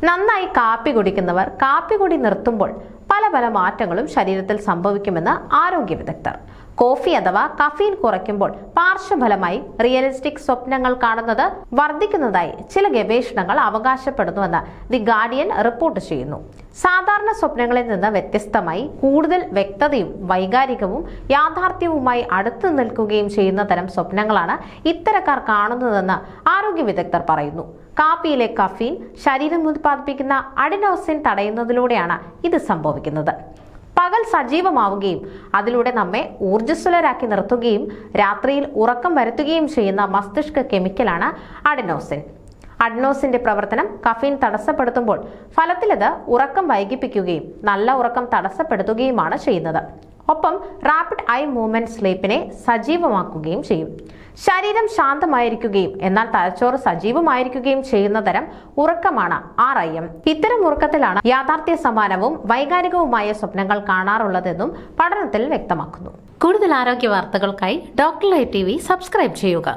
നന്നായി കാപ്പി കുടിക്കുന്നവർ കാപ്പി കുടി നിർത്തുമ്പോൾ പല മാറ്റങ്ങളും ശരീരത്തിൽ സംഭവിക്കുമെന്ന് ആരോഗ്യ വിദഗ്ധർ. കോഫി അഥവാ കഫീൻ കുറയ്ക്കുമ്പോൾ പാർശ്വഫലമായി റിയലിസ്റ്റിക് സ്വപ്നങ്ങൾ കാണുന്നത് വർദ്ധിക്കുന്നതായി ചില ഗവേഷണങ്ങൾ അവകാശപ്പെടുന്നുവെന്ന് ദി ഗാർഡിയൻ റിപ്പോർട്ട് ചെയ്യുന്നു. സാധാരണ സ്വപ്നങ്ങളിൽ നിന്ന് വ്യത്യസ്തമായി കൂടുതൽ വ്യക്തതയും വൈകാരികവും യാഥാർത്ഥ്യവുമായി അടുത്തു നിൽക്കുകയും ചെയ്യുന്ന തരം സ്വപ്നങ്ങളാണ് ഇത്തരക്കാർ കാണുന്നതെന്ന് ആരോഗ്യ വിദഗ്ധർ പറയുന്നു. കാപ്പിയിലെ കഫീൻ ശരീരം ഉത്പാദിപ്പിക്കുന്ന അഡിനോസിൻ തടയുന്നതിലൂടെയാണ് ഇത് സംഭവിക്കുന്നത്. പകൽ സജീവമാവുകയും അതിലൂടെ നമ്മെ ഊർജ്ജസ്വലരാക്കി നിർത്തുകയും രാത്രിയിൽ ഉറക്കം വരുത്തുകയും ചെയ്യുന്ന മസ്തിഷ്ക കെമിക്കലാണ് അഡിനോസിൻ. അഡിനോസിന്റെ പ്രവർത്തനം കഫീൻ തടസ്സപ്പെടുത്തുമ്പോൾ ഫലത്തിലത് ഉറക്കം വൈകിപ്പിക്കുകയും നല്ല ഉറക്കം തടസ്സപ്പെടുത്തുകയുമാണ് ചെയ്യുന്നത്. ഒപ്പം റാപ്പിഡ് ഐ മൂവ്മെന്റ് സ്ലീപ്പിനെ സജീവമാക്കുകയും ചെയ്യും. ശരീരം ശാന്തമായിരിക്കുകയും എന്നാൽ തലച്ചോറ് സജീവമായിരിക്കുകയും ചെയ്യുന്ന തരം ഉറക്കമാണ് REM. ഇത്തരം ഉറക്കത്തിലാണ് യാഥാർത്ഥ്യ സമാനവും വൈകാരികവുമായ സ്വപ്നങ്ങൾ കാണാറുള്ളതെന്നും പഠനത്തിൽ വ്യക്തമാക്കുന്നു. കൂടുതൽ ആരോഗ്യ വാർത്തകൾക്കായി ഡോക്ടർ ലൈവ് TV സബ്സ്ക്രൈബ് ചെയ്യുക.